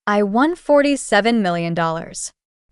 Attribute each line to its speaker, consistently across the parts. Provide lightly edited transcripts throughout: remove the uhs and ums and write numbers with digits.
Speaker 1: I won $47 million.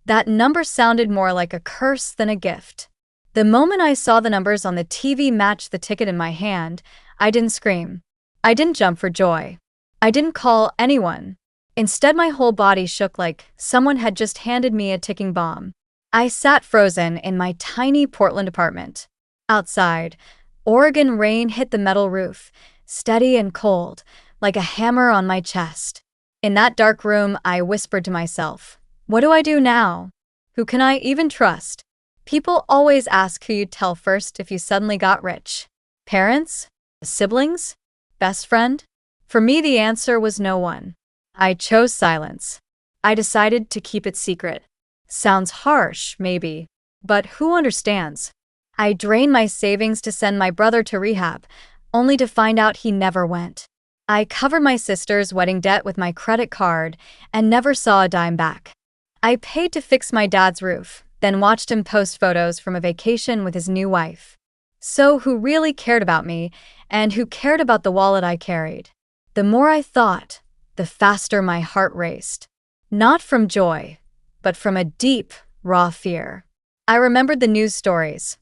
Speaker 1: That number sounded more like a curse than a gift. The moment I saw the numbers on the TV match the ticket in my hand, I didn't scream. I didn't jump for joy. I didn't call anyone. Instead, my whole body shook like someone had just handed me a ticking bomb. I sat frozen in my tiny Portland apartment. Outside, Oregon rain hit the metal roof, steady and cold, like a hammer on my chest. In that dark room, I whispered to myself, what do I do now? Who can I even trust? People always ask who you'd tell first if you suddenly got rich. Parents? Siblings? Best friend? For me, the answer was no one. I chose silence. I decided to keep it secret. Sounds harsh, maybe, but who understands? I drained my savings to send my brother to rehab, only to find out he never went. I covered my sister's wedding debt with my credit card and never saw a dime back. I paid to fix my dad's roof, then watched him post photos from a vacation with his new wife. So who really cared about me, and who cared about the wallet I carried? The more I thought, the faster my heart raced. Not from joy, but from a deep, raw fear. I remembered the news stories.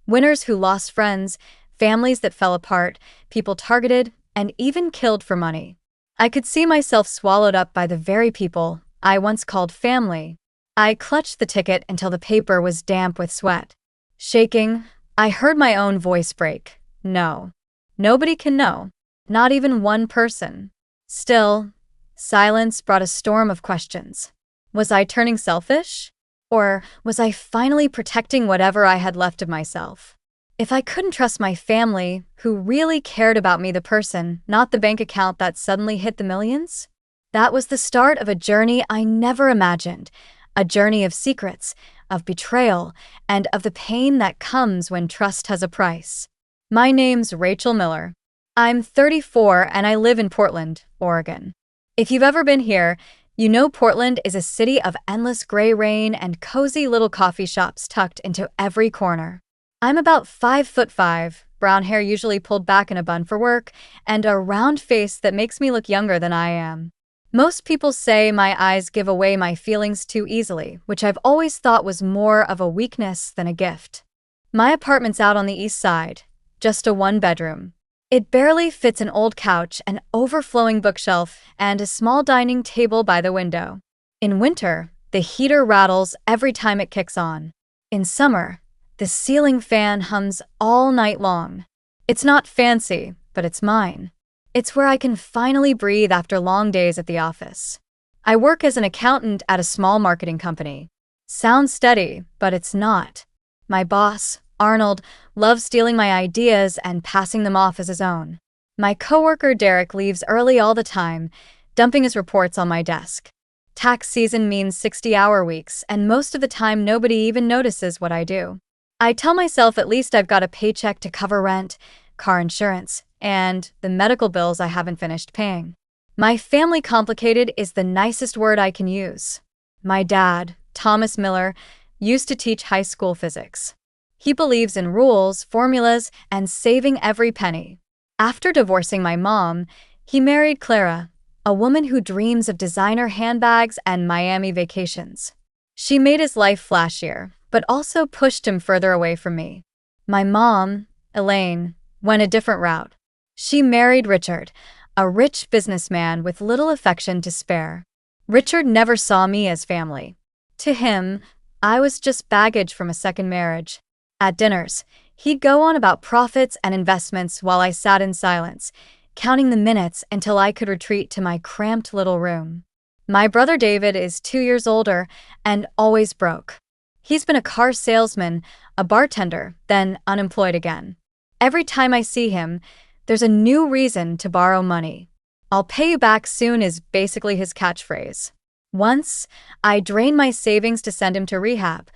Speaker 1: Winners who lost friends, families that fell apart, people targeted, and even killed for money. I could see myself swallowed up by the very people I once called family. I clutched the ticket until the paper was damp with sweat. Shaking, I heard my own voice break. No. Nobody can know. Not even one person. Still, silence brought a storm of questions. Was I turning selfish? Or was I finally protecting whatever I had left of myself? If I couldn't trust my family, who really cared about me, the person, not the bank account that suddenly hit the millions? That was the start of a journey I never imagined, a journey of secrets, of betrayal, and of the pain that comes when trust has a price. My name's Rachel Miller. I'm 34 and I live in Portland, Oregon. If you've ever been here, you know Portland is a city of endless gray rain and cozy little coffee shops tucked into every corner. I'm about 5'5", brown hair usually pulled back in a bun for work, and a round face that makes me look younger than I am. Most people say my eyes give away my feelings too easily, which I've always thought was more of a weakness than a gift. My apartment's out on the east side, just a one-bedroom. It barely fits an old couch, an overflowing bookshelf, and a small dining table by the window. In winter, the heater rattles every time it kicks on. In summer, the ceiling fan hums all night long. It's not fancy, but it's mine. It's where I can finally breathe after long days at the office. I work as an accountant at a small marketing company. Sounds steady, but it's not. My boss, Arnold, loves stealing my ideas and passing them off as his own. My coworker Derek leaves early all the time, dumping his reports on my desk. Tax season means 60-hour weeks, and most of the time nobody even notices what I do. I tell myself at least I've got a paycheck to cover rent, car insurance, and the medical bills I haven't finished paying. My family complicated is the nicest word I can use. My dad, Thomas Miller, used to teach high school physics. He believes in rules, formulas, and saving every penny. After divorcing my mom, he married Clara, a woman who dreams of designer handbags and Miami vacations. She made his life flashier, but also pushed him further away from me. My mom, Elaine, went a different route. She married Richard, a rich businessman with little affection to spare. Richard never saw me as family. To him, I was just baggage from a second marriage. At dinners, he'd go on about profits and investments while I sat in silence, counting the minutes until I could retreat to my cramped little room. My brother David is 2 years older and always broke. He's been a car salesman, a bartender, then unemployed again. Every time I see him, there's a new reason to borrow money. "I'll pay you back soon" is basically his catchphrase. Once, I drained my savings to send him to rehab,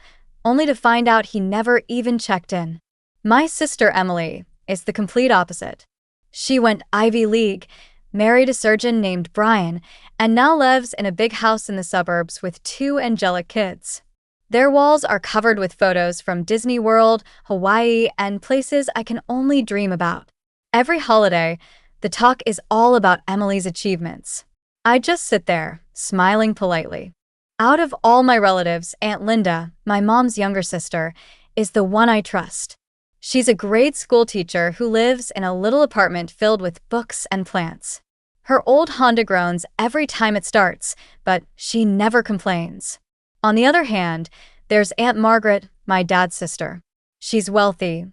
Speaker 1: only to find out he never even checked in. My sister Emily is the complete opposite. She went Ivy League, married a surgeon named Brian, and now lives in a big house in the suburbs with 2 angelic kids. Their walls are covered with photos from Disney World, Hawaii, and places I can only dream about. Every holiday, the talk is all about Emily's achievements. I just sit there, smiling politely. Out of all my relatives, Aunt Linda, my mom's younger sister, is the one I trust. She's a grade school teacher who lives in a little apartment filled with books and plants. Her old Honda groans every time it starts, but she never complains. On the other hand, there's Aunt Margaret, my dad's sister. She's wealthy,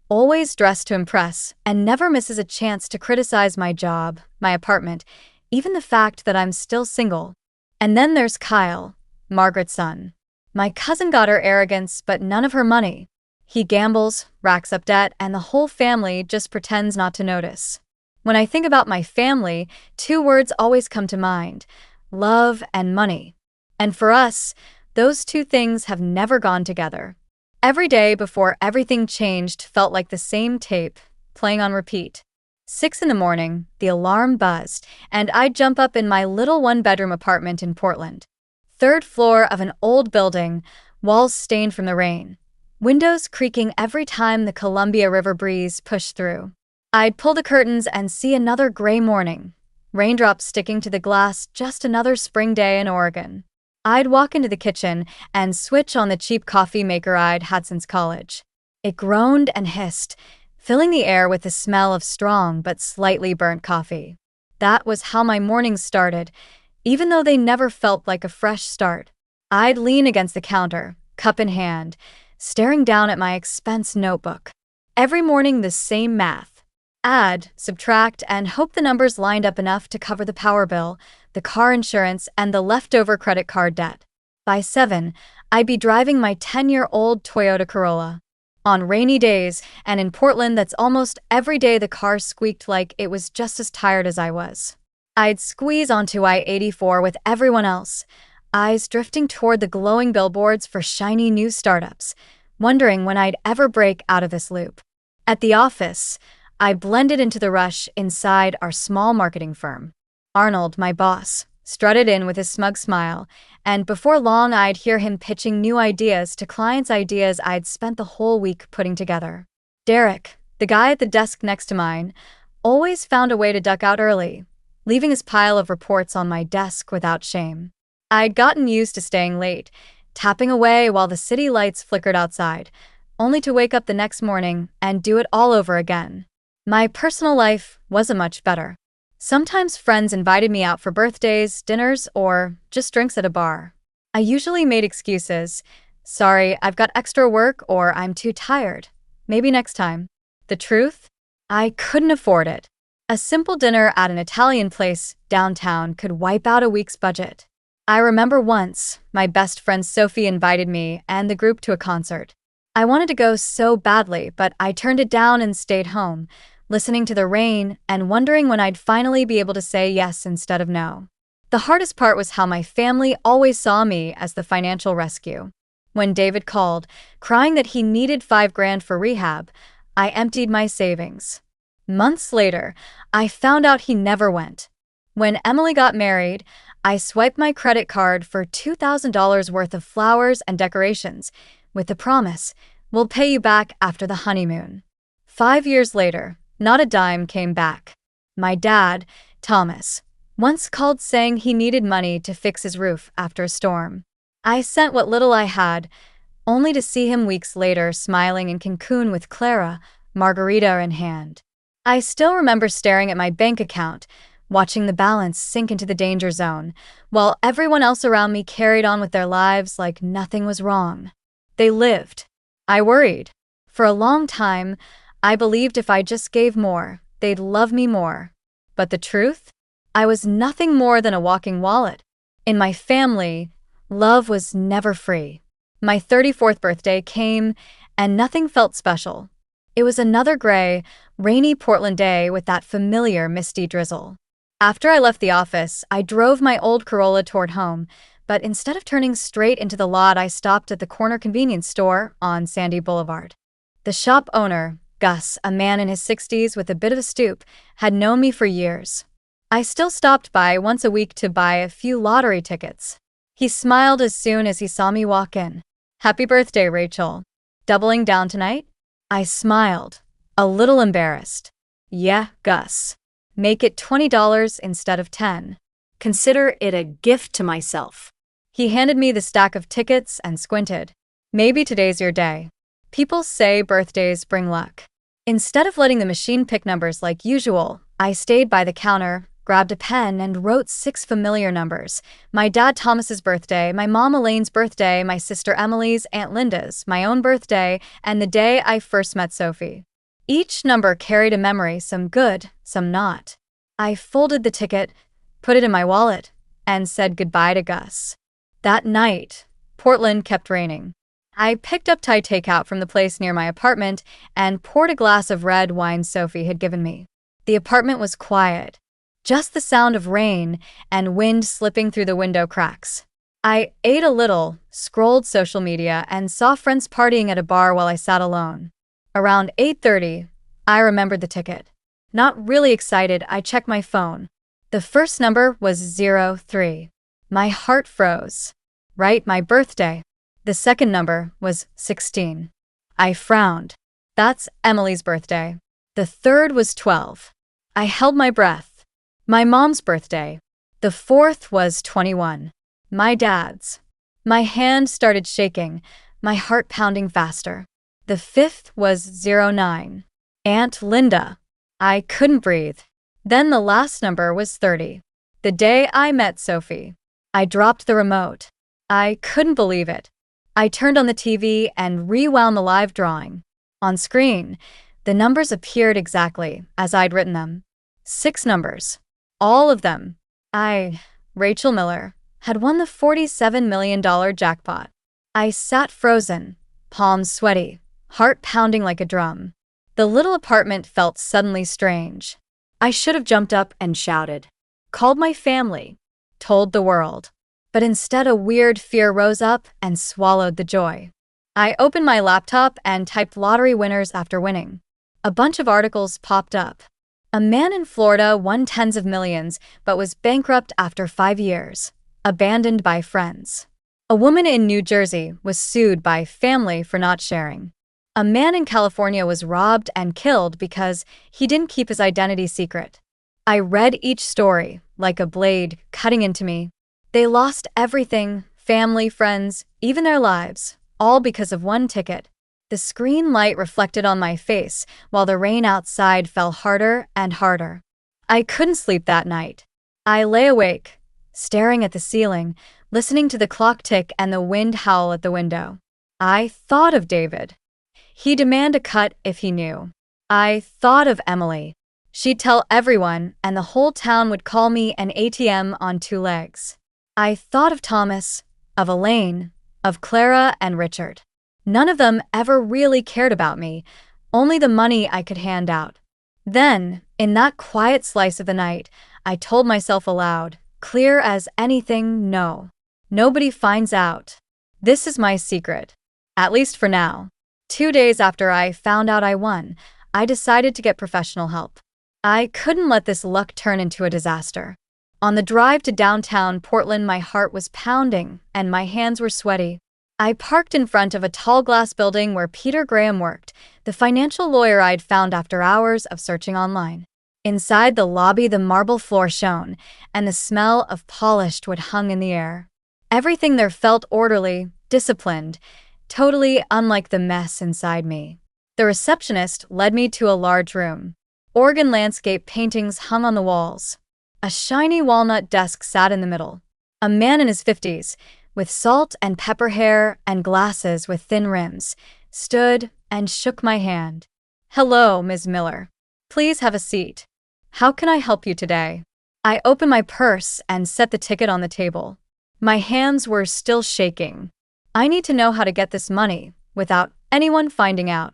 Speaker 1: always dressed to impress, and never misses a chance to criticize my job, my apartment, even the fact that I'm still single. And then there's Kyle, Margaret's son. My cousin got her arrogance, but none of her money. He gambles, racks up debt, and the whole family just pretends not to notice. When I think about my family, two words always come to mind: love and money. And for us, those two things have never gone together. Every day before everything changed felt like the same tape, playing on repeat. 6 in the morning, the alarm buzzed, and I'd jump up in my little one-bedroom apartment in Portland. Third floor of an old building, walls stained from the rain. Windows creaking every time the Columbia River breeze pushed through. I'd pull the curtains and see another gray morning. Raindrops sticking to the glass, just another spring day in Oregon. I'd walk into the kitchen and switch on the cheap coffee maker I'd had since college. It groaned and hissed, filling the air with the smell of strong but slightly burnt coffee. That was how my mornings started, even though they never felt like a fresh start. I'd lean against the counter, cup in hand, staring down at my expense notebook. Every morning the same math. Add, subtract, and hope the numbers lined up enough to cover the power bill, the car insurance, and the leftover credit card debt. By 7, I'd be driving my 10-year-old Toyota Corolla. On rainy days, and in Portland that's almost every day, the car squeaked like it was just as tired as I was. I'd squeeze onto I-84 with everyone else, eyes drifting toward the glowing billboards for shiny new startups, wondering when I'd ever break out of this loop. At the office, I blended into the rush inside our small marketing firm. Arnold, my boss, strutted in with his smug smile, and before long I'd hear him pitching new ideas to clients, ideas I'd spent the whole week putting together. Derek, the guy at the desk next to mine, always found a way to duck out early, leaving his pile of reports on my desk without shame. I'd gotten used to staying late, tapping away while the city lights flickered outside, only to wake up the next morning and do it all over again. My personal life wasn't much better. Sometimes friends invited me out for birthdays, dinners, or just drinks at a bar. I usually made excuses. Sorry, I've got extra work, or I'm too tired. Maybe next time. The truth? I couldn't afford it. A simple dinner at an Italian place downtown could wipe out a week's budget. I remember once, my best friend Sophie invited me and the group to a concert. I wanted to go so badly, but I turned it down and stayed home, listening to the rain and wondering when I'd finally be able to say yes instead of no. The hardest part was how my family always saw me as the financial rescue. When David called, crying that he needed $5,000 for rehab, I emptied my savings. Months later, I found out he never went. When Emily got married, I swiped my credit card for $2,000 worth of flowers and decorations, with the promise, we'll pay you back after the honeymoon. 5 years later, not a dime came back. My dad, Thomas, once called saying he needed money to fix his roof after a storm. I sent what little I had, only to see him weeks later smiling in Cancun with Clara, margarita in hand. I still remember staring at my bank account, watching the balance sink into the danger zone, while everyone else around me carried on with their lives like nothing was wrong. They lived. I worried. For a long time, I believed if I just gave more, they'd love me more. But the truth? I was nothing more than a walking wallet. In my family, love was never free. My 34th birthday came, and nothing felt special. It was another gray, rainy Portland day with that familiar misty drizzle. After I left the office, I drove my old Corolla toward home, but instead of turning straight into the lot, I stopped at the corner convenience store on Sandy Boulevard. The shop owner, Gus, a man in his 60s with a bit of a stoop, had known me for years. I still stopped by once a week to buy a few lottery tickets. He smiled as soon as he saw me walk in. "Happy birthday, Rachel. Doubling down tonight?" I smiled, a little embarrassed. "Yeah, Gus. Make it $20 instead of 10.
Speaker 2: Consider it a gift to myself."
Speaker 1: He handed me the stack of tickets and squinted. "Maybe today's your day. People say birthdays bring luck." Instead of letting the machine pick numbers like usual, I stayed by the counter, grabbed a pen, and wrote 6 familiar numbers. My dad Thomas's birthday, my mom Elaine's birthday, my sister Emily's, Aunt Linda's, my own birthday, and the day I first met Sophie. Each number carried a memory, some good, some not. I folded the ticket, put it in my wallet, and said goodbye to Gus. That night, Portland kept raining. I picked up Thai takeout from the place near my apartment and poured a glass of red wine Sophie had given me. The apartment was quiet, just the sound of rain and wind slipping through the window cracks. I ate a little, scrolled social media, and saw friends partying at a bar while I sat alone. Around 8:30, I remembered the ticket. Not really excited, I checked my phone. The first number was 03. My heart froze. Right, my birthday. The second number was 16. I frowned. That's Emily's birthday. The third was 12. I held my breath. My mom's birthday. The fourth was 21. My dad's. My hand started shaking, my heart pounding faster. The fifth was 09. Aunt Linda. I couldn't breathe. Then the last number was 30. The day I met Sophie. I dropped the remote. I couldn't believe it. I turned on the TV and rewound the live drawing. On screen, the numbers appeared exactly as I'd written them. 6 numbers. All of them. Rachel Miller, had won the $47 million jackpot. I sat frozen, palms sweaty, heart pounding like a drum. The little apartment felt suddenly strange. I should have jumped up and shouted, called my family, told the world. But instead a weird fear rose up and swallowed the joy. I opened my laptop and typed lottery winners after winning. A bunch of articles popped up. A man in Florida won tens of millions but was bankrupt after 5 years, abandoned by friends. A woman in New Jersey was sued by family for not sharing. A man in California was robbed and killed because he didn't keep his identity secret. I read each story like a blade cutting into me. They lost everything, family, friends, even their lives, all because of one ticket. The screen light reflected on my face while the rain outside fell harder and harder. I couldn't sleep that night. I lay awake, staring at the ceiling, listening to the clock tick and the wind howl at the window. I thought of David. He'd demand a cut if he knew. I thought of Emily. She'd tell everyone, and the whole town would call me an ATM on 2 legs. I thought of Thomas, of Elaine, of Clara and Richard. None of them ever really cared about me, only the money I could hand out. Then, in that quiet slice of the night, I told myself aloud, clear as anything, no. Nobody finds out. This is my secret. At least for now. 2 days after I found out I won, I decided to get professional help. I couldn't let this luck turn into a disaster. On the drive to downtown Portland, my heart was pounding and my hands were sweaty. I parked in front of a tall glass building where Peter Graham worked, the financial lawyer I'd found after hours of searching online. Inside the lobby, the marble floor shone, and the smell of polished wood hung in the air. Everything there felt orderly, disciplined, totally unlike the mess inside me. The receptionist led me to a large room. Oregon landscape paintings hung on the walls. A shiny walnut desk sat in the middle. A man in his 50s, with salt and pepper hair and glasses with thin rims, stood and shook my hand. "Hello, Ms. Miller. Please have a seat. How can I help you today?" I opened my purse and set the ticket on the table. My hands were still shaking. I need to know how to get this money without anyone finding out.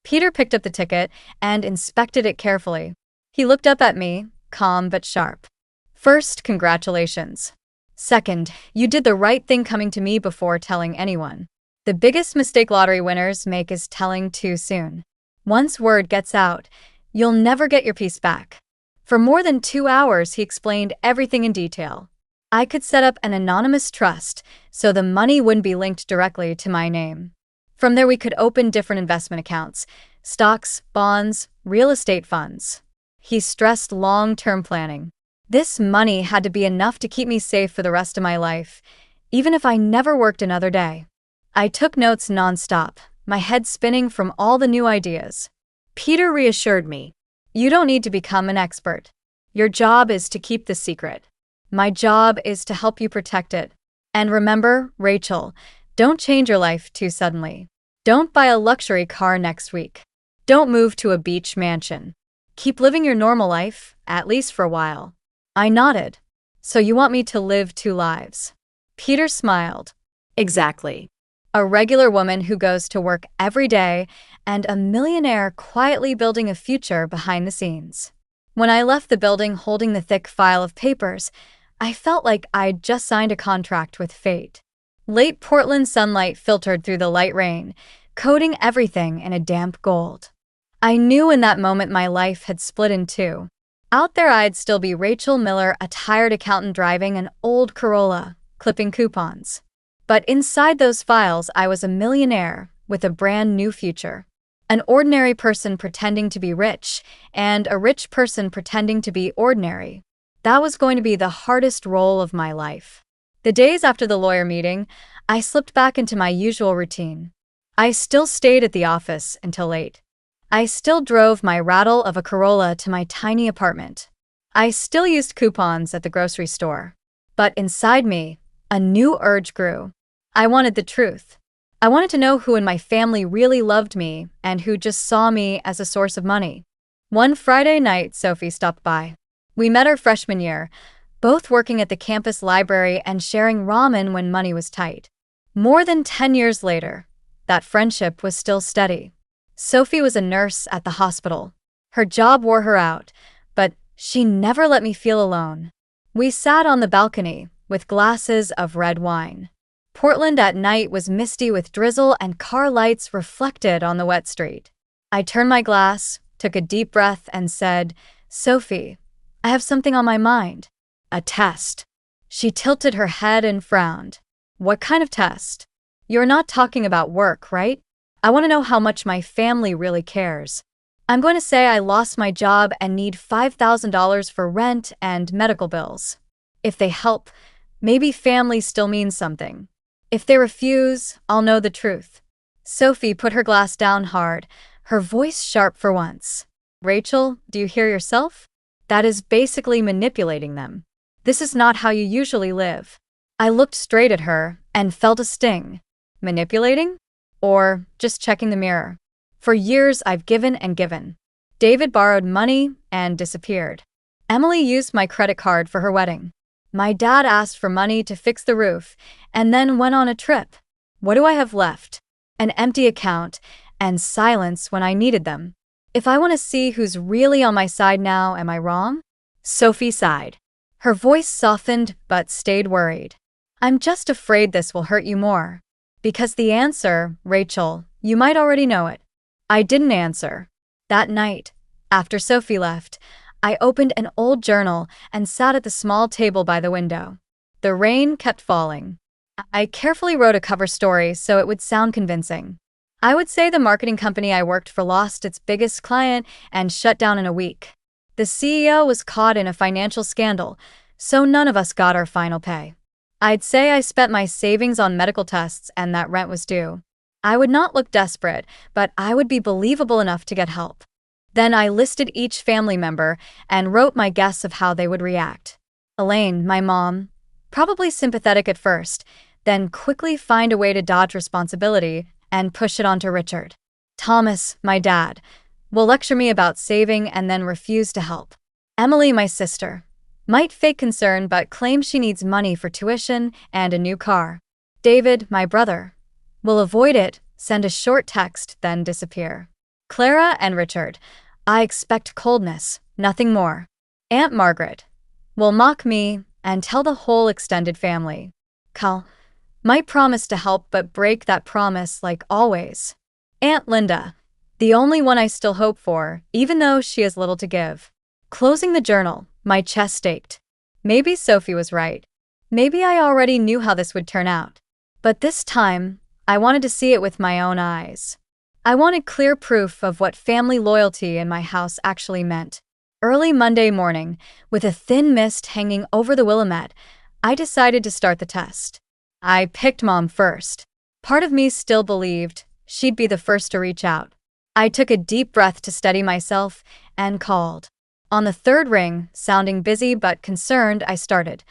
Speaker 1: Peter picked up the ticket and inspected it carefully. He looked up at me, calm but sharp. "First, congratulations. Second, you did the right thing coming to me before telling anyone. The biggest mistake lottery winners make is telling too soon. Once word gets out, you'll never get your piece back." For more than 2 hours, he explained everything in detail. I could set up an anonymous trust so the money wouldn't be linked directly to my name. From there, we could open different investment accounts, stocks, bonds, real estate funds. He stressed long-term planning. This money had to be enough to keep me safe for the rest of my life, even if I never worked another day. I took notes nonstop, my head spinning from all the new ideas.
Speaker 2: Peter reassured me.
Speaker 1: You don't need to become an expert. Your job is to keep the secret. My job is to help you protect it. And remember, Rachel, don't change your life too suddenly. Don't buy a luxury car next week. Don't move to a beach mansion. Keep living your normal life, at least for a while. I nodded. So you want me to live two lives? Peter smiled.
Speaker 2: Exactly.
Speaker 1: A regular woman who goes to work every day and a millionaire quietly building a future behind the scenes. When I left the building holding the thick file of papers, I felt like I'd just signed a contract with fate. Late Portland sunlight filtered through the light rain, coating everything in a damp gold. I knew in that moment my life had split in two. Out there I'd still be Rachel Miller, a tired accountant driving an old Corolla, clipping coupons. But inside those files I was a millionaire with a brand new future. An ordinary person pretending to be rich, and a rich person pretending to be ordinary. That was going to be the hardest role of my life. The days after the lawyer meeting, I slipped back into my usual routine. I still stayed at the office until late. I still drove my rattle of a Corolla to my tiny apartment. I still used coupons at the grocery store. But inside me, a new urge grew. I wanted the truth. I wanted to know who in my family really loved me and who just saw me as a source of money. One Friday night, Sophie stopped by. We met her freshman year, both working at the campus library and sharing ramen when money was tight. More than 10 years later, that friendship was still steady. Sophie was a nurse at the hospital. Her job wore her out, but she never let me feel alone. We sat on the balcony with glasses of red wine. Portland at night was misty with drizzle and car lights reflected on the wet street. I turned my glass, took a deep breath, and said, "Sophie, I have something on my mind. A test." She tilted her head and frowned. "What kind of test? You're not talking about work, right? I want to know how much my family really cares. I'm going to say I lost my job and need $5,000 for rent and medical bills. If they help, maybe family still means something. If they refuse, I'll know the truth." Sophie put her glass down hard, her voice sharp for once. "Rachel, do you hear yourself? That is basically manipulating them. This is not how you usually live." I looked straight at her and felt a sting. Manipulating? Or just checking the mirror? For years I've given and given. David borrowed money and disappeared. Emily used my credit card for her wedding. My dad asked for money to fix the roof and then went on a trip. What do I have left? An empty account and silence when I needed them. If I want to see who's really on my side now, am I wrong? Sophie sighed. Her voice softened but stayed worried. "I'm just afraid this will hurt you more. Because the answer, Rachel, you might already know it." I didn't answer. That night, after Sophie left, I opened an old journal and sat at the small table by the window. The rain kept falling. I carefully wrote a cover story so it would sound convincing. I would say the marketing company I worked for lost its biggest client and shut down in a week. The CEO was caught in a financial scandal, so none of us got our final pay. I'd say I spent my savings on medical tests and that rent was due. I would not look desperate, but I would be believable enough to get help. Then I listed each family member and wrote my guess of how they would react. Elaine, my mom, probably sympathetic at first, then quickly find a way to dodge responsibility and push it onto Richard. Thomas, my dad, will lecture me about saving and then refuse to help. Emily, my sister, might fake concern but claim she needs money for tuition and a new car. David, my brother, will avoid it, send a short text, then disappear. Clara and Richard, I expect coldness, nothing more. Aunt Margaret will mock me and tell the whole extended family. Cal might promise to help but break that promise like always. Aunt Linda, the only one I still hope for, even though she has little to give. Closing the journal, my chest ached. Maybe Sophie was right. Maybe I already knew how this would turn out. But this time, I wanted to see it with my own eyes. I wanted clear proof of what family loyalty in my house actually meant. Early Monday morning, with a thin mist hanging over the Willamette, I decided to start the test. I picked Mom first. Part of me still believed she'd be the first to reach out. I took a deep breath to steady myself and called. On the third ring, sounding busy but concerned, I started.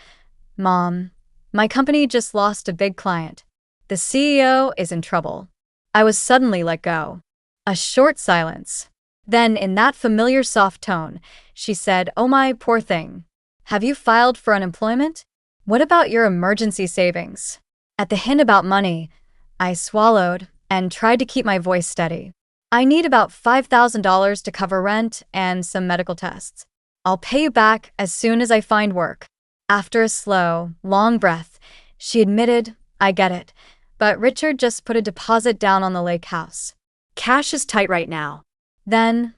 Speaker 1: Mom, my company just lost a big client. The CEO is in trouble. I was suddenly let go. A short silence. Then, in that familiar soft tone, she said, "Oh my poor thing. Have you filed for unemployment? What about your emergency savings?" At the hint about money, I swallowed and tried to keep my voice steady. "I need about $5,000 to cover rent and some medical tests. I'll pay you back as soon as I find work." After a slow, long breath, she admitted, "I get it, but Richard just put a deposit down on the lake house.
Speaker 2: Cash is tight right now."
Speaker 1: Then,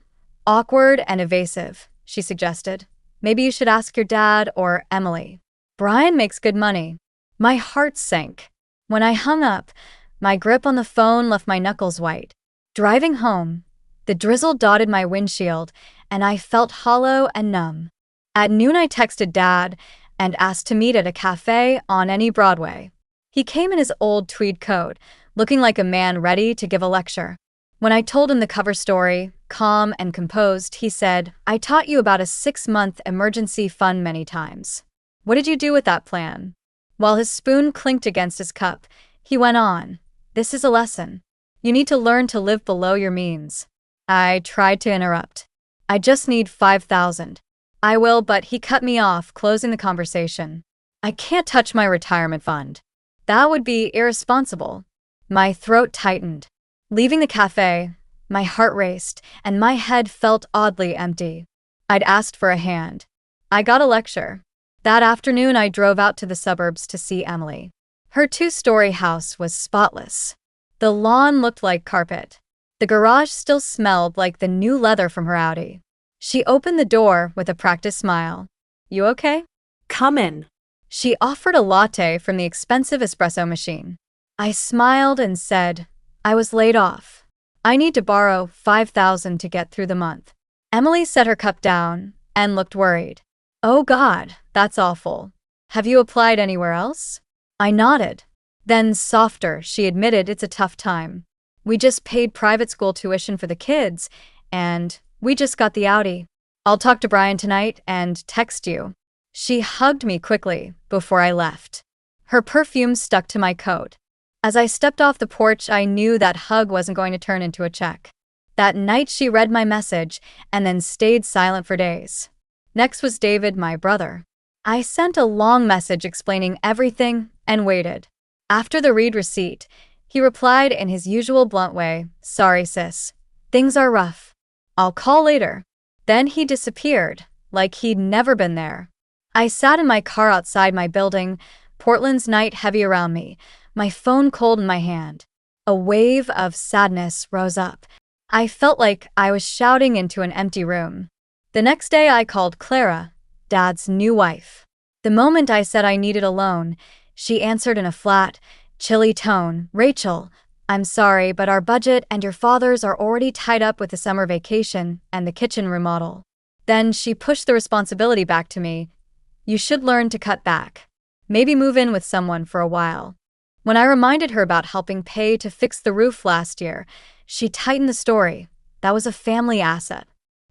Speaker 1: awkward and evasive, she suggested, "Maybe you should ask your dad or Emily. Brian makes good money." My heart sank. When I hung up, my grip on the phone left my knuckles white. Driving home, the drizzle dotted my windshield, and I felt hollow and numb. At noon, I texted Dad and asked to meet at a cafe on any Broadway. He came in his old tweed coat, looking like a man ready to give a lecture. When I told him the cover story, calm and composed, he said, "I taught you about a 6-month emergency fund many times. What did you do with that plan?" While his spoon clinked against his cup, he went on, "This is a lesson. You need to learn to live below your means." I tried to interrupt. "I just need 5,000. "I will," but he cut me off, closing the conversation. "I can't touch my retirement fund. That would be irresponsible." My throat tightened. Leaving the cafe, my heart raced, and my head felt oddly empty. I'd asked for a hand. I got a lecture. That afternoon, I drove out to the suburbs to see Emily. Her 2-story house was spotless. The lawn looked like carpet. The garage still smelled like the new leather from her Audi. She opened the door with a practiced smile. "You okay?"
Speaker 2: "Come in."
Speaker 1: She offered a latte from the expensive espresso machine. I smiled and said, "I was laid off. I need to borrow 5,000 to get through the month." Emily set her cup down and looked worried. "Oh God, that's awful. Have you applied anywhere else?" I nodded. Then, softer, she admitted, "It's a tough time. We just paid private school tuition for the kids, and we just got the Audi. I'll talk to Brian tonight and text you." She hugged me quickly before I left. Her perfume stuck to my coat. As I stepped off the porch, I knew that hug wasn't going to turn into a check. That night, she read my message and then stayed silent for days. Next was David, my brother. I sent a long message explaining everything and waited. After the read receipt, he replied in his usual blunt way, "Sorry, sis. Things are rough. I'll call later." Then he disappeared, like he'd never been there. I sat in my car outside my building, Portland's night heavy around me, my phone cold in my hand. A wave of sadness rose up. I felt like I was shouting into an empty room. The next day, I called Clara, Dad's new wife. The moment I said I needed a loan, she answered in a flat, chilly tone, "Rachel, I'm sorry, but our budget and your father's are already tied up with the summer vacation and the kitchen remodel." Then she pushed the responsibility back to me. "You should learn to cut back. Maybe move in with someone for a while." When I reminded her about helping pay to fix the roof last year, she tightened the story. "That was a family asset.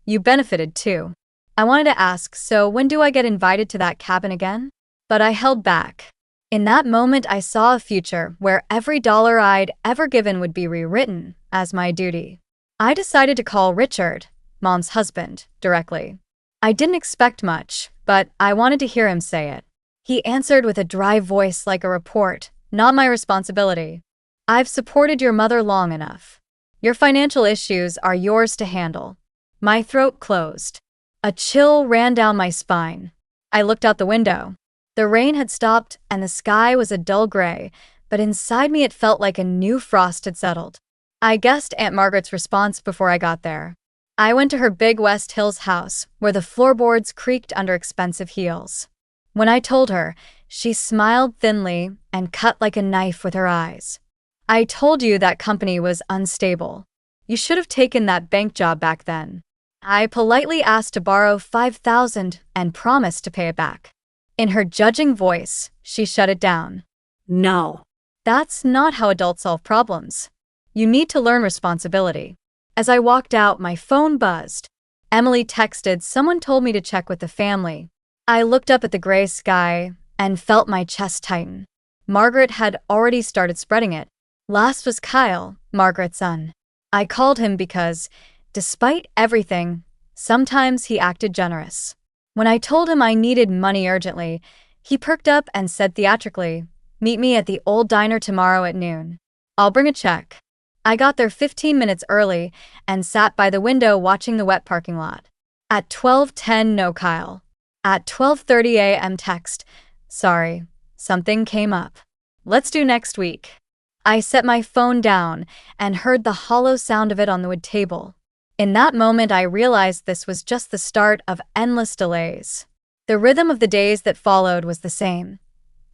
Speaker 1: You benefited too." I wanted to ask, "So when do I get invited to that cabin again?" But I held back. In that moment, I saw a future where every dollar I'd ever given would be rewritten as my duty. I decided to call Richard, Mom's husband, directly. I didn't expect much, but I wanted to hear him say it. He answered with a dry voice like a report, "Not my responsibility. I've supported your mother long enough. Your financial issues are yours to handle." My throat closed. A chill ran down my spine. I looked out the window. The rain had stopped and the sky was a dull gray, but inside me it felt like a new frost had settled. I guessed Aunt Margaret's response before I got there. I went to her big West Hills house, where the floorboards creaked under expensive heels. When I told her, she smiled thinly and cut like a knife with her eyes. "I told you that company was unstable. You should have taken that bank job back then." I politely asked to borrow $5,000 and promised to pay it back. In her judging voice, she shut it down.
Speaker 2: No.
Speaker 1: That's not how adults solve problems. You need to learn responsibility. As I walked out, my phone buzzed. Emily texted, "Someone told me to check with the family." I looked up at the gray sky and felt my chest tighten. Margaret had already started spreading it. Last was Kyle, Margaret's son. I called him because, despite everything, sometimes he acted generous. When I told him I needed money urgently, he perked up and said theatrically, "Meet me at the old diner tomorrow at noon. I'll bring a check." I got there 15 minutes early and sat by the window watching the wet parking lot. At 12:10, no Kyle. At 12:30 a.m. text, "Sorry, something came up. Let's do next week." I set my phone down and heard the hollow sound of it on the wood table. In that moment, I realized this was just the start of endless delays. The rhythm of the days that followed was the same.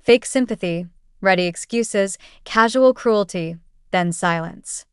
Speaker 1: Fake sympathy, ready excuses, casual cruelty, then silence.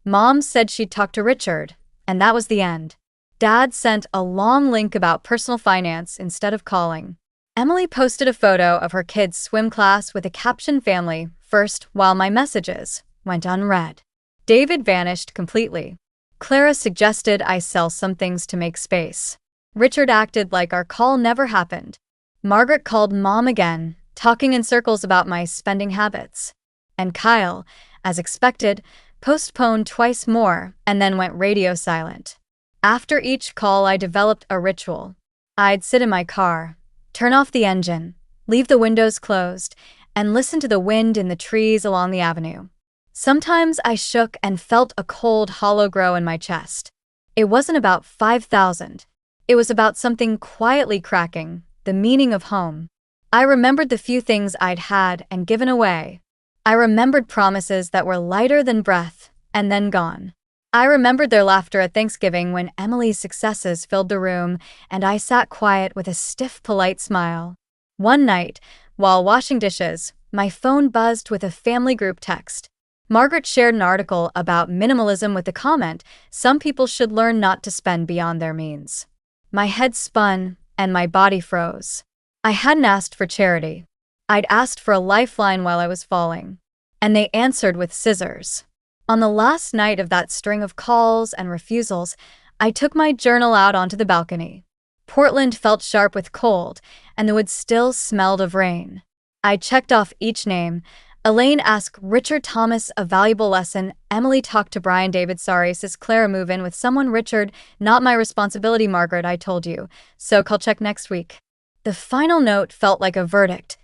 Speaker 1: Mom said she'd talk to Richard, and that was the end. Dad sent a long link about personal finance instead of calling. Emily posted a photo of her kids' swim class with a caption "Family First," while my messages went unread. David vanished completely. Clara suggested I sell some things to make space. Richard acted like our call never happened. Margaret called Mom again, talking in circles about my spending habits. And Kyle, as expected, postponed twice more and then went radio silent. After each call, I developed a ritual. I'd sit in my car, turn off the engine, leave the windows closed, and listen to the wind in the trees along the avenue. Sometimes I shook and felt a cold, hollow grow in my chest. It wasn't about 5,000. It was about something quietly cracking, the meaning of home. I remembered the few things I'd had and given away. I remembered promises that were lighter than breath and then gone. I remembered their laughter at Thanksgiving when Emily's successes filled the room and I sat quiet with a stiff, polite smile. One night, while washing dishes, my phone buzzed with a family group text. Margaret shared an article about minimalism with the comment, "Some people should learn not to spend beyond their means." My head spun and my body froze. I hadn't asked for charity. I'd asked for a lifeline while I was falling. And they answered with scissors. On the last night of that string of calls and refusals, I took my journal out onto the balcony. Portland felt sharp with cold, and the woods still smelled of rain. I checked off each name. Elaine asked Richard Thomas a valuable lesson. Emily talked to Brian David. Sorry, says Clara, move in with someone. Richard, not my responsibility. Margaret, I told you. So call check next week. The final note felt like a verdict.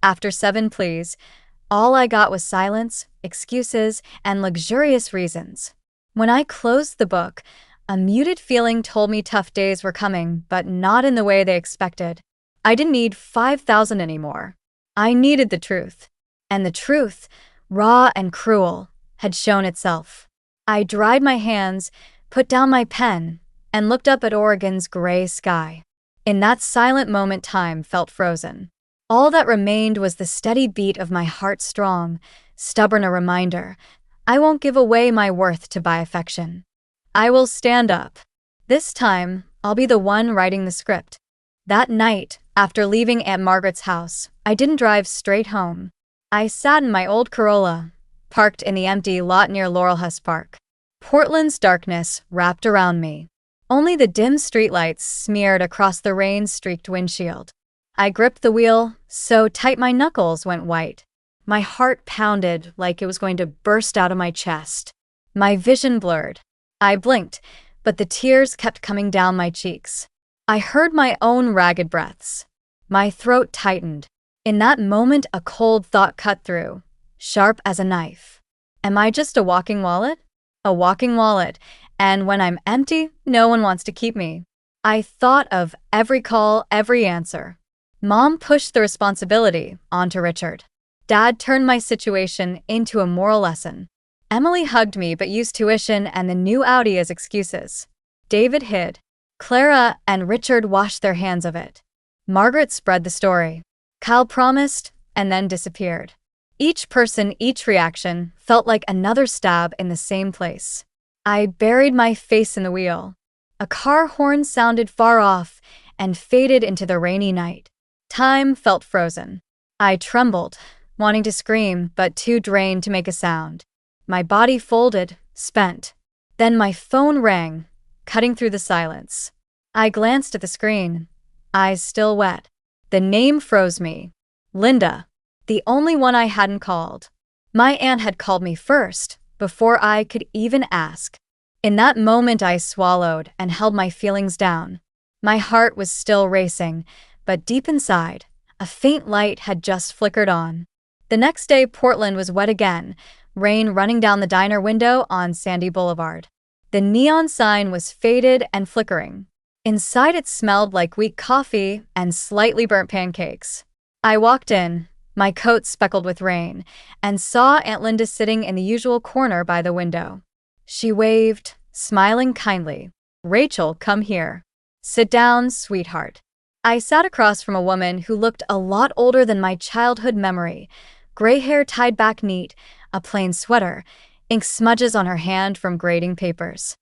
Speaker 1: After 7 pleas, all I got was silence, excuses, and luxurious reasons. When I closed the book, a muted feeling told me tough days were coming, but not in the way they expected. I didn't need 5,000 anymore. I needed the truth. And the truth, raw and cruel, had shown itself. I dried my hands, put down my pen, and looked up at Oregon's gray sky. In that silent moment, time felt frozen. All that remained was the steady beat of my heart, strong, stubborn, a reminder. I won't give away my worth to buy affection. I will stand up. This time, I'll be the one writing the script. That night, after leaving Aunt Margaret's house, I didn't drive straight home. I sat in my old Corolla, parked in the empty lot near Laurelhurst Park. Portland's darkness wrapped around me. Only the dim streetlights smeared across the rain-streaked windshield. I gripped the wheel so tight my knuckles went white. My heart pounded like it was going to burst out of my chest. My vision blurred. I blinked, but the tears kept coming down my cheeks. I heard my own ragged breaths. My throat tightened. In that moment, a cold thought cut through, sharp as a knife. Am I just a walking wallet? A walking wallet, and when I'm empty, no one wants to keep me. I thought of every call, every answer. Mom pushed the responsibility onto Richard. Dad turned my situation into a moral lesson. Emily hugged me but used tuition and the new Audi as excuses. David hid. Clara and Richard washed their hands of it. Margaret spread the story. Kyle promised and then disappeared. Each person, each reaction felt like another stab in the same place. I buried my face in the wheel. A car horn sounded far off and faded into the rainy night. Time felt frozen. I trembled, wanting to scream but too drained to make a sound. My body folded, spent. Then my phone rang, cutting through the silence. I glanced at the screen, eyes still wet. The name froze me. Linda, the only one I hadn't called. My aunt had called me first, before I could even ask. In that moment I swallowed and held my feelings down. My heart was still racing, but deep inside, a faint light had just flickered on. The next day Portland was wet again, rain running down the diner window on Sandy Boulevard. The neon sign was faded and flickering. Inside it smelled like weak coffee and slightly burnt pancakes. I walked in, my coat speckled with rain, and saw Aunt Linda sitting in the usual corner by the window. She waved, smiling kindly. "Rachel, come here. Sit down, sweetheart." I sat across from a woman who looked a lot older than my childhood memory. Gray hair tied back neat, a plain sweater, ink smudges on her hand from grading papers.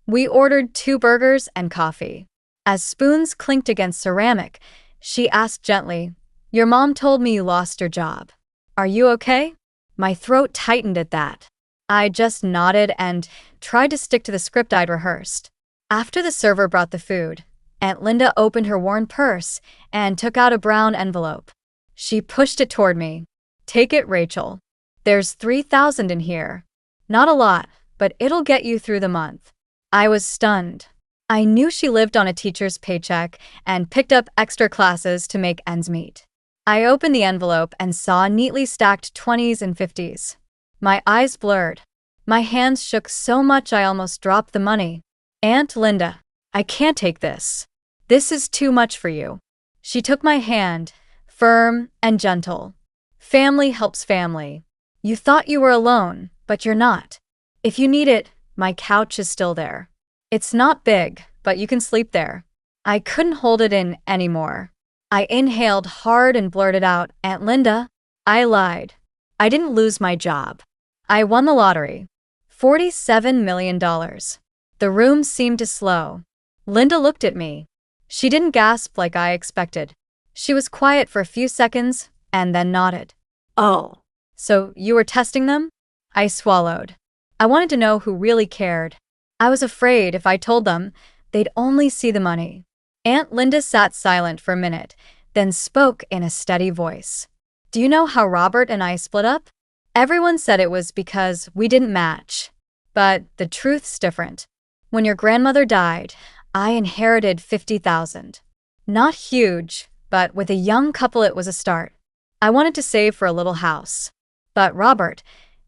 Speaker 1: We ordered 2 burgers and coffee. As spoons clinked against ceramic, she asked gently, "Your mom told me you lost your job. Are you okay?" My throat tightened at that. I just nodded and tried to stick to the script I'd rehearsed. After the server brought the food, Aunt Linda opened her worn purse and took out a brown envelope. She pushed it toward me. "Take it, Rachel. There's $3,000 in here. Not a lot, but it'll get you through the month." I was stunned. I knew she lived on a teacher's paycheck and picked up extra classes to make ends meet. I opened the envelope and saw neatly stacked 20s and 50s. My eyes blurred. My hands shook so much I almost dropped the money. "Aunt Linda, I can't take this. This is too much for you." She took my hand, firm and gentle. "Family helps family. You thought you were alone, but you're not. If you need it, my couch is still there. It's not big, but you can sleep there." I couldn't hold it in anymore. I inhaled hard and blurted out, "Aunt Linda." I lied. I didn't lose my job. I won the lottery. $47 million. The room seemed to slow. Linda looked at me. She didn't gasp like I expected. She was quiet for a few seconds and then nodded.
Speaker 2: Oh.
Speaker 1: "So you were testing them?" I swallowed. I wanted to know who really cared. I was afraid if I told them, they'd only see the money. Aunt Linda sat silent for a minute, then spoke in a steady voice. "Do you know how Robert and I split up? Everyone said it was because we didn't match. But the truth's different. When your grandmother died, I inherited $50,000. Not huge, but with a young couple it was a start. I wanted to save for a little house. But Robert,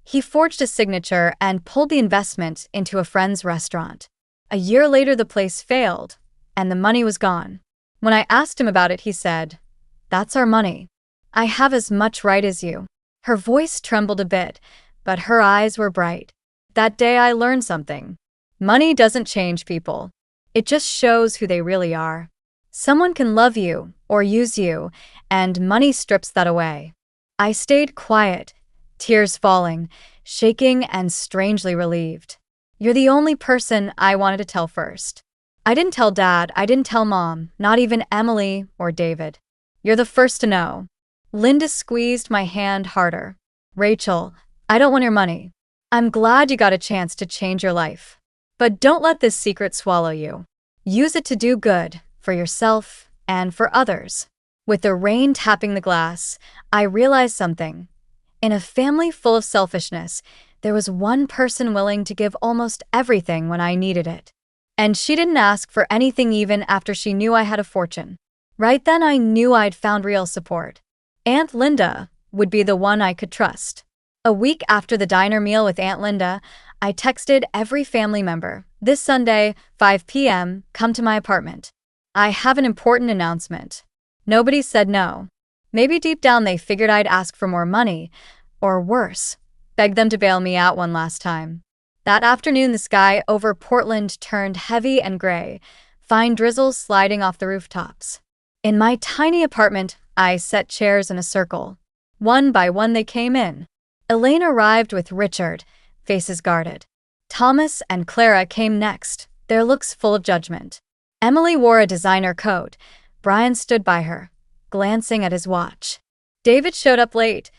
Speaker 1: he forged a signature and pulled the investment into a friend's restaurant. A year later the place failed, and the money was gone. When I asked him about it, he said, 'That's our money. I have as much right as you.'" Her voice trembled a bit, but her eyes were bright. That day I learned something. Money doesn't change people. It just shows who they really are. Someone can love you or use you, and money strips that away. I stayed quiet, tears falling, shaking and strangely relieved. "You're the only person I wanted to tell first. I didn't tell Dad, I didn't tell Mom, not even Emily or David. You're the first to know." Linda squeezed my hand harder. "Rachel, I don't want your money. I'm glad you got a chance to change your life. But don't let this secret swallow you. Use it to do good, for yourself and for others." With the rain tapping the glass, I realized something. In a family full of selfishness, there was one person willing to give almost everything when I needed it. And she didn't ask for anything even after she knew I had a fortune. Right then I knew I'd found real support. Aunt Linda would be the one I could trust. A week after the diner meal with Aunt Linda, I texted every family member, "This Sunday, 5 p.m., come to my apartment. I have an important announcement." Nobody said no. Maybe deep down they figured I'd ask for more money, or worse, beg them to bail me out one last time. That afternoon the sky over Portland turned heavy and gray, fine drizzles sliding off the rooftops. In my tiny apartment, I set chairs in a circle. One by one they came in. Elaine arrived with Richard, faces guarded. Thomas and Clara came next, their looks full of judgment. Emily wore a designer coat. Brian stood by her, glancing at his watch. David showed up late,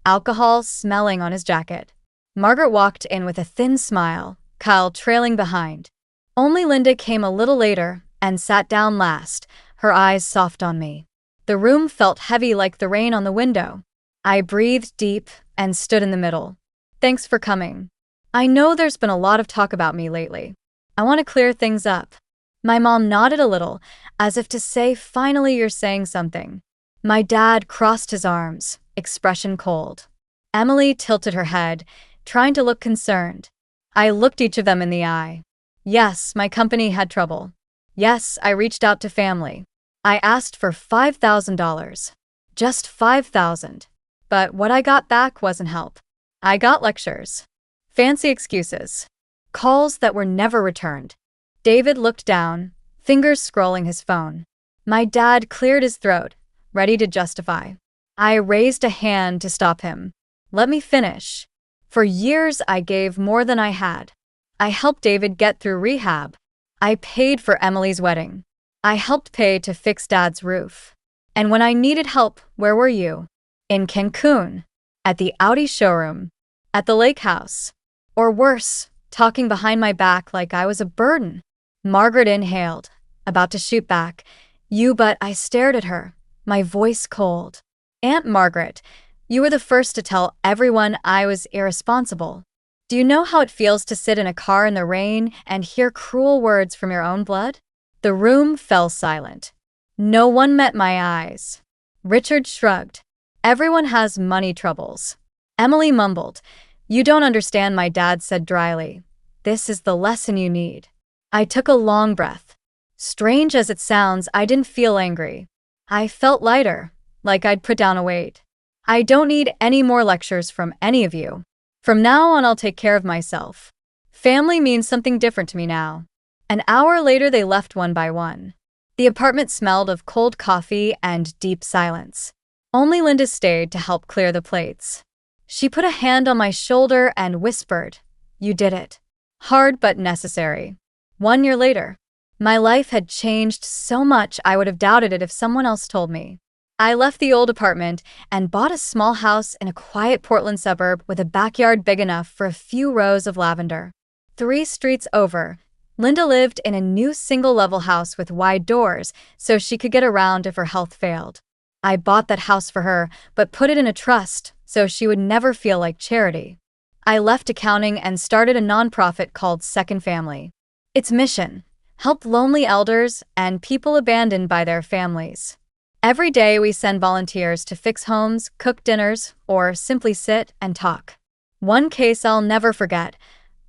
Speaker 1: alcohol smelling on his jacket. Margaret walked in with a thin smile, Kyle trailing behind. Only Linda came a little later and sat down last, her eyes soft on me. The room felt heavy like the rain on the window. I breathed deep and stood in the middle. Thanks for coming. I know there's been a lot of talk about me lately. I want to clear things up. My mom nodded a little, as if to say, finally you're saying something. My dad crossed his arms, expression cold. Emily tilted her head, trying to look concerned. I looked each of them in the eye. Yes, my company had trouble. Yes, I reached out to family. I asked for $5,000. Just $5,000. But what I got back wasn't help. I got lectures. Fancy excuses. Calls that were never returned. David looked down, fingers scrolling his phone. My dad cleared his throat, ready to justify. I raised a hand to stop him. Let me finish. For years I gave more than I had. I helped David get through rehab. I paid for Emily's wedding. I helped pay to fix Dad's roof. And when I needed help, where were you? In Cancun. At the Audi showroom. At the lake house. Or worse, talking behind my back like I was a burden. Margaret inhaled, about to shoot back. But I stared at her, my voice cold. Aunt Margaret, you were the first to tell everyone I was irresponsible. Do you know how it feels to sit in a car in the rain and hear cruel words from your own blood? The room fell silent. No one met my eyes. Richard shrugged. Everyone has money troubles. Emily mumbled. You don't understand, my dad said dryly. This is the lesson you need. I took a long breath. Strange as it sounds, I didn't feel angry. I felt lighter, like I'd put down a weight. I don't need any more lectures from any of you. From now on, I'll take care of myself. Family means something different to me now. An hour later, they left one by one. The apartment smelled of cold coffee and deep silence. Only Linda stayed to help clear the plates. She put a hand on my shoulder and whispered, You did it. Hard but necessary. 1 year later, my life had changed so much I would have doubted it if someone else told me. I left the old apartment and bought a small house in a quiet Portland suburb with a backyard big enough for a few rows of lavender. 3 streets over, Linda lived in a new single-level house with wide doors so she could get around if her health failed. I bought that house for her, but put it in a trust so she would never feel like charity. I left accounting and started a nonprofit called Second Family. Its mission: help lonely elders and people abandoned by their families. Every day we send volunteers to fix homes, cook dinners, or simply sit and talk. One case I'll never forget: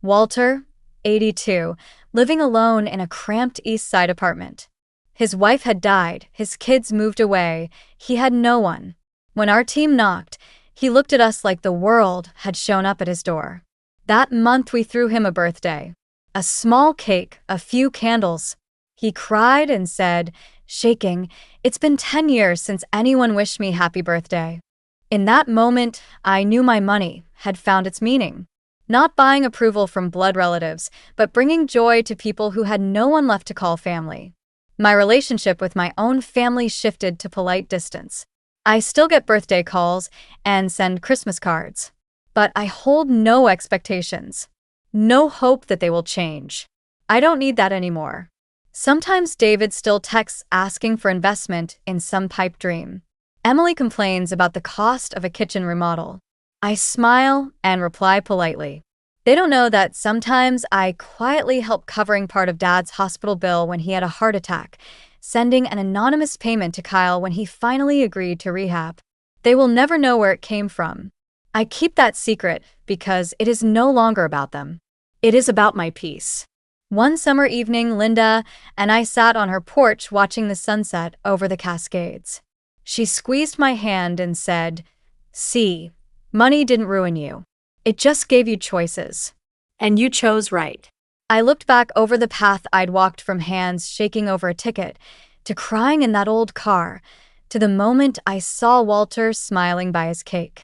Speaker 1: Walter, 82, living alone in a cramped East Side apartment. His wife had died, his kids moved away, he had no one. When our team knocked, he looked at us like the world had shown up at his door. That month we threw him a birthday. A small cake, a few candles. He cried and said, shaking, It's been 10 years since anyone wished me happy birthday. In that moment, I knew my money had found its meaning. Not buying approval from blood relatives, but bringing joy to people who had no one left to call family. My relationship with my own family shifted to polite distance. I still get birthday calls and send Christmas cards. But I hold no expectations. No hope that they will change. I don't need that anymore. Sometimes David still texts asking for investment in some pipe dream. Emily complains about the cost of a kitchen remodel. I smile and reply politely. They don't know that sometimes I quietly help covering part of Dad's hospital bill when he had a heart attack, sending an anonymous payment to Kyle when he finally agreed to rehab. They will never know where it came from. I keep that secret because it is no longer about them. It is about my peace. One summer evening, Linda and I sat on her porch watching the sunset over the Cascades. She squeezed my hand and said, See, money didn't ruin you. It just gave you choices.
Speaker 2: And you chose right.
Speaker 1: I looked back over the path I'd walked, from hands shaking over a ticket, to crying in that old car, to the moment I saw Walter smiling by his cake.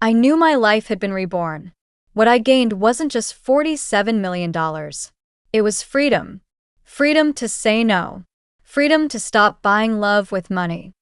Speaker 1: I knew my life had been reborn. What I gained wasn't just $47 million. It was freedom. Freedom to say no. Freedom to stop buying love with money.